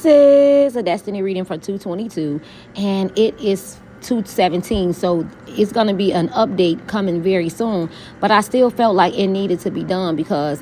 is a destiny reading for 222, and it is 217, so it's going to be an update coming very soon, but I still felt like it needed to be done because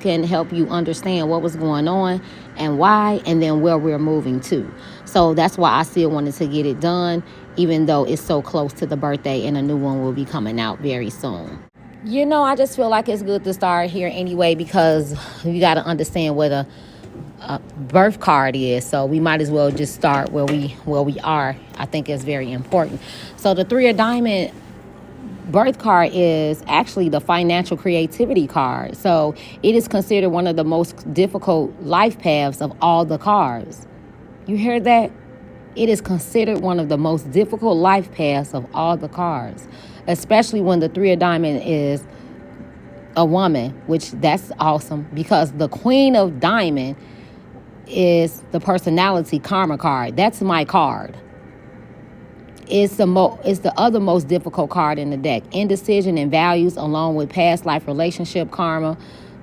can help you understand what was going on and why, and then where we're moving to. So that's why I still wanted to get it done, even though it's so close to the birthday, and a new one will be coming out very soon. I just feel like it's good to start here anyway, because you got to understand what a birth card is, so we might as well just start where we are. I think it's very important. So the Three of Diamond birth card is actually the financial creativity card, so it is considered one of the most difficult life paths of all the cards. You hear that? It is considered one of the most difficult life paths of all the cards, especially when the Three of Diamond is a woman, which that's awesome, because the Queen of Diamond is the personality karma card. That's my card. It's the other most difficult card in the deck. Indecision and values, along with past life relationship karma.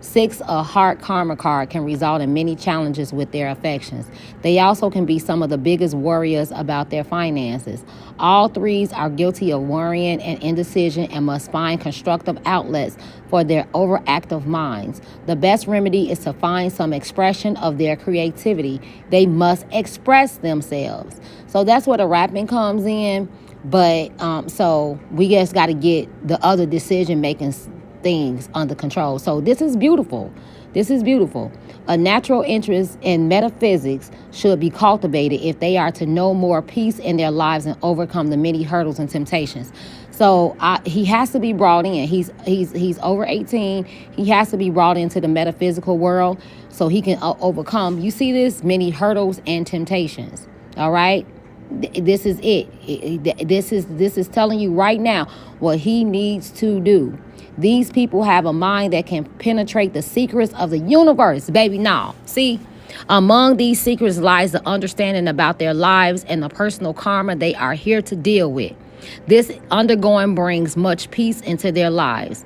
6, a heart karma card, can result in many challenges with their affections. They also can be some of the biggest worriers about their finances. All threes are guilty of worrying and indecision and must find constructive outlets for their overactive minds. The best remedy is to find some expression of their creativity. They must express themselves. So that's where the rapping comes in. But so we just got to get the other decision making things under control. So this is beautiful. This is beautiful. A natural interest in metaphysics should be cultivated if they are to know more peace in their lives and overcome the many hurdles and temptations. So he has to be brought in. He's over 18. He has to be brought into the metaphysical world so he can overcome. You see this? Many hurdles and temptations. All right. This is it. This is telling you right now what he needs to do. These people have a mind that can penetrate the secrets of the universe, baby. Now, see, among these secrets lies the understanding about their lives and the personal karma they are here to deal with. This undergoing brings much peace into their lives.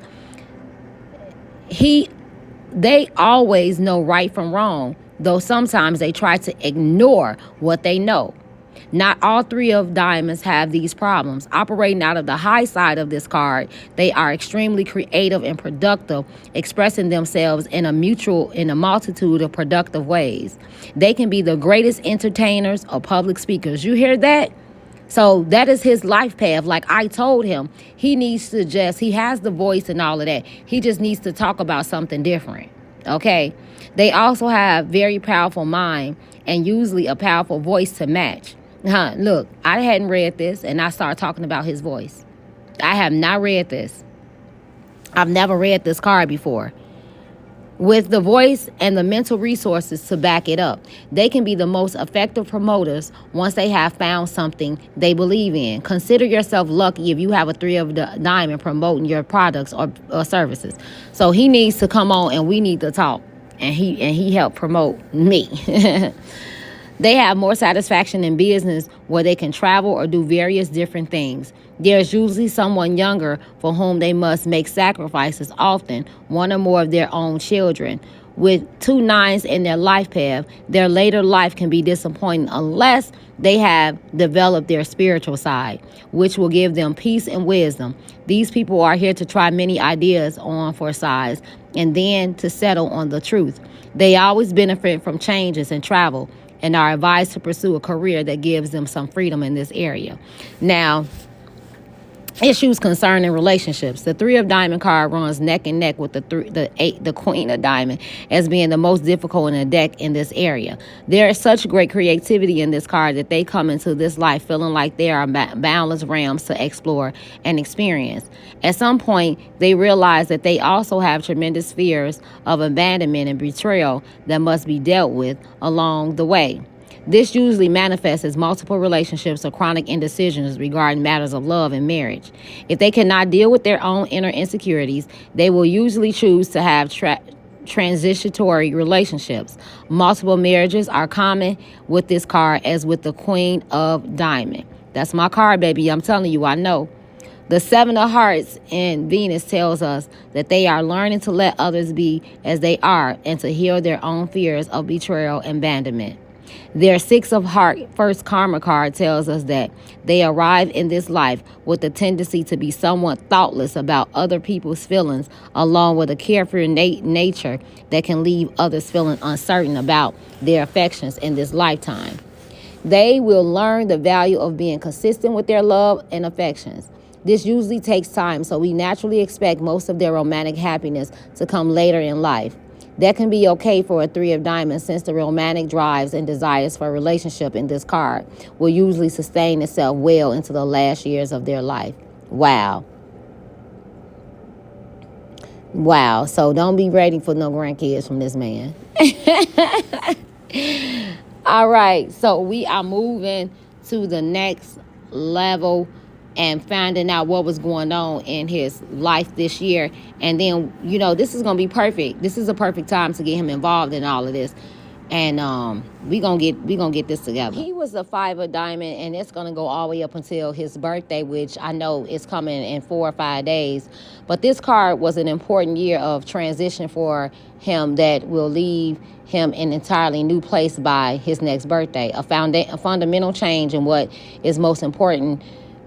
They always know right from wrong, though sometimes they try to ignore what they know. Not all Three of Diamonds have these problems. Operating out of the high side of this card, they are extremely creative and productive, expressing themselves in a multitude of productive ways. They can be the greatest entertainers or public speakers. You hear that? So that is his life path. Like I told him, he has the voice and all of that. He just needs to talk about something different. Okay? They also have very powerful mind and usually a powerful voice to match. Look, I hadn't read this, and I started talking about his voice. I have not read this. I've never read this card before. With the voice and the mental resources to back it up, they can be the most effective promoters once they have found something they believe in. Consider yourself lucky if you have a Three of Diamond promoting your products or services. So he needs to come on, and we need to talk, and he helped promote me. They have more satisfaction in business where they can travel or do various different things. There's usually someone younger for whom they must make sacrifices often, one or more of their own children. With 2 9s in their life path, their later life can be disappointing unless they have developed their spiritual side, which will give them peace and wisdom. These people are here to try many ideas on for size and then to settle on the truth. They always benefit from changes and travel, and are advised to pursue a career that gives them some freedom in this area. Now, issues concerning relationships. The Three of Diamond card runs neck and neck with the Queen of Diamond as being the most difficult in the deck in this area. There is such great creativity in this card that they come into this life feeling like there are boundless realms to explore and experience. At some point, they realize that they also have tremendous fears of abandonment and betrayal that must be dealt with along the way. This usually manifests as multiple relationships or chronic indecisions regarding matters of love and marriage. If they cannot deal with their own inner insecurities, they will usually choose to have transitory relationships. Multiple marriages are common with this card, as with the Queen of Diamond. That's my card, baby. I'm telling you, I know. The 7 of Hearts in Venus tells us that they are learning to let others be as they are and to heal their own fears of betrayal and abandonment. Their Six of Heart first karma card tells us that they arrive in this life with a tendency to be somewhat thoughtless about other people's feelings, along with a carefree nature that can leave others feeling uncertain about their affections in this lifetime. They will learn the value of being consistent with their love and affections. This usually takes time, so we naturally expect most of their romantic happiness to come later in life. That can be okay for a Three of Diamonds, since the romantic drives and desires for a relationship in this card will usually sustain itself well into the last years of their life. Wow. Wow. So don't be ready for no grandkids from this man. All right. So we are moving to the next level and finding out what was going on in his life this year. And then, this is going to be perfect. This is a perfect time to get him involved in all of this. And we gonna get this together. He was a 5 of diamond, and it's gonna go all the way up until his birthday, which I know is coming in 4 or 5 days. But this card was an important year of transition for him that will leave him in an entirely new place by his next birthday. A fundamental change in what is most important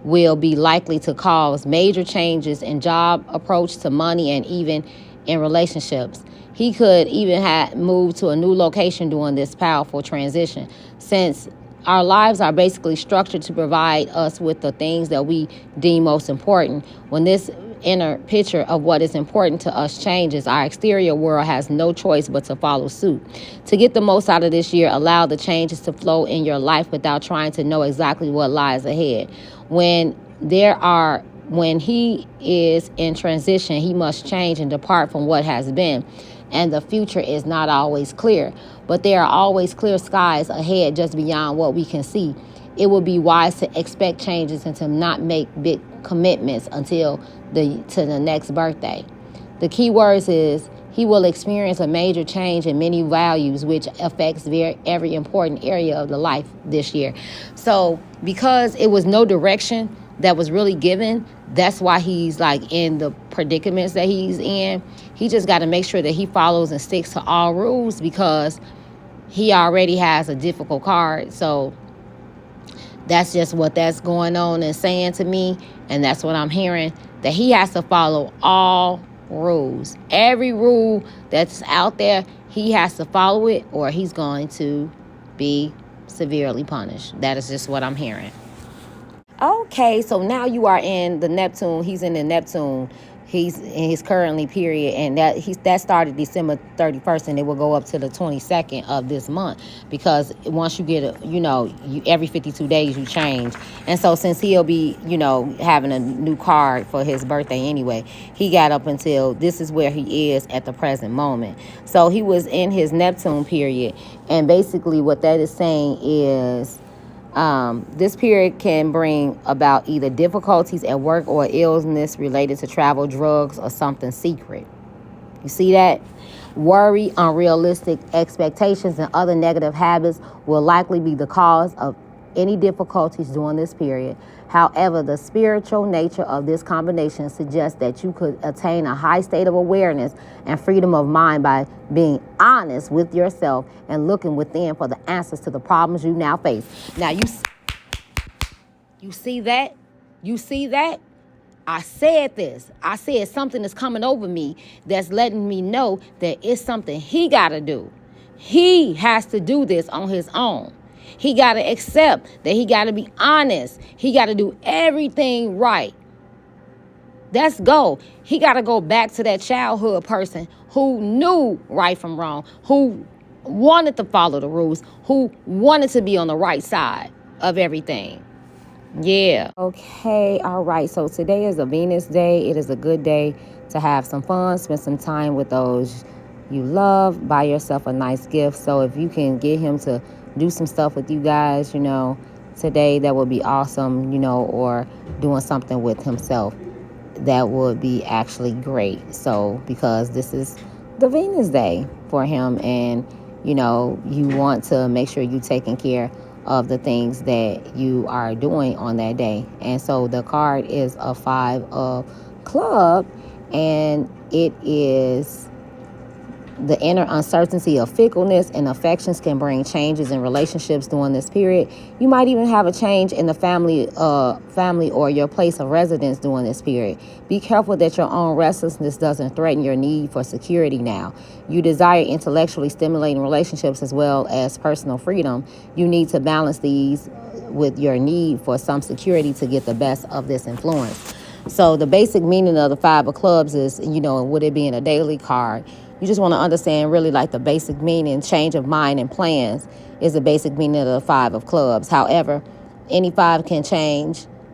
will be likely to cause major changes in job approach to money and even in relationships. He could even have moved to a new location during this powerful transition, since our lives are basically structured to provide us with the things that we deem most important. When this inner picture of what is important to us changes, our exterior world has no choice but to follow suit. To get the most out of this year, allow the changes to flow in your life without trying to know exactly what lies ahead. When he is in transition, he must change and depart from what has been. And the future is not always clear, but there are always clear skies ahead just beyond what we can see. It would be wise to expect changes and to not make big commitments until to the next birthday. The key words is he will experience a major change in many values, which affects every important area of the life this year. So because it was no direction that was really given, that's why he's like in the predicaments that he's in. He just got to make sure that he follows and sticks to all rules, because he already has a difficult card. So that's just what that's going on and saying to me. And that's what I'm hearing, that he has to follow all rules. Every rule that's out there, he has to follow it, or he's going to be severely punished. That is just what I'm hearing. Okay, so now you are in the Neptune. He's in the Neptune. He's in his currently period, and that started December 31st, and it will go up to the 22nd of this month, because once you get every 52 days you change. And so since he'll be, having a new card for his birthday anyway, he got up until this is where he is at the present moment. So he was in his Neptune period, and basically what that is saying is this period can bring about either difficulties at work or illness related to travel, drugs, or something secret. You see that? Worry, unrealistic expectations, and other negative habits will likely be the cause of any difficulties during this period. However, the spiritual nature of this combination suggests that you could attain a high state of awareness and freedom of mind by being honest with yourself and looking within for the answers to the problems you now face. Now, you see that? You see that? I said this. I said something is coming over me that's letting me know that it's something he got to do. He has to do this on his own. He got to accept that he got to be honest. He got to do everything right. Let's go. He got to go back to that childhood person who knew right from wrong, who wanted to follow the rules, who wanted to be on the right side of everything. Yeah. Okay. All right. So today is a Venus day. It is a good day to have some fun, spend some time with those you love, buy yourself a nice gift. So if you can get him to do some stuff with you guys, today, that would be awesome, or doing something with himself, that would be actually great. So because this is the Venus day for him, and, you want to make sure you're taking care of the things that you are doing on that day. And so the card is a 5 of club, and it is The inner uncertainty of fickleness and affections can bring changes in relationships during this period. You might even have a change in the family or your place of residence during this period. Be careful that your own restlessness doesn't threaten your need for security now. You desire intellectually stimulating relationships as well as personal freedom. You need to balance these with your need for some security to get the best of this influence. So the basic meaning of the Five of Clubs is, with it being a daily card, you just want to understand really like the basic meaning. Change of mind and plans is the basic meaning of the Five of Clubs. However, any five can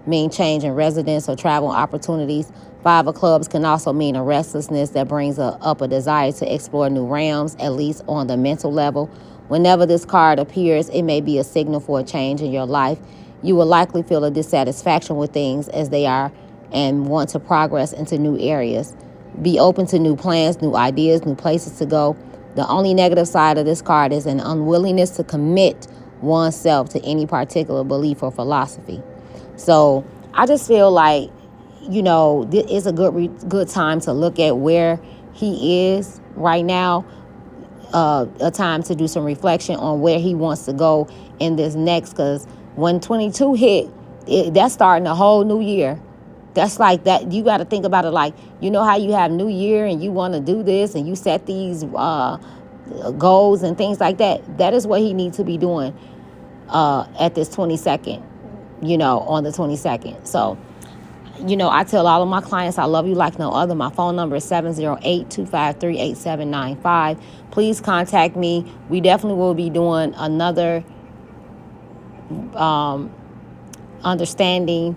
mean change in residence or travel opportunities. Five of Clubs can also mean a restlessness that brings up a desire to explore new realms, at least on the mental level. Whenever this card appears, it may be a signal for a change in your life. You will likely feel a dissatisfaction with things as they are and want to progress into new areas. Be open to new plans, new ideas, new places to go. The only negative side of this card is an unwillingness to commit oneself to any particular belief or philosophy. So I just feel like, this is a good time to look at where he is right now. A time to do some reflection on where he wants to go in this next, because when 22 hit, that's starting a whole new year. That's like that. You got to think about it like, how you have New Year and you want to do this and you set these goals and things like that. That is what he needs to be doing at this 22nd, on the 22nd. So, I tell all of my clients I love you like no other. My phone number is 708-253-8795. Please contact me. We definitely will be doing another understanding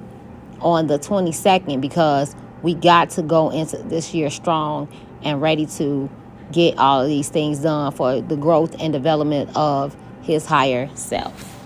on the 22nd, because we got to go into this year strong and ready to get all of these things done for the growth and development of his higher self.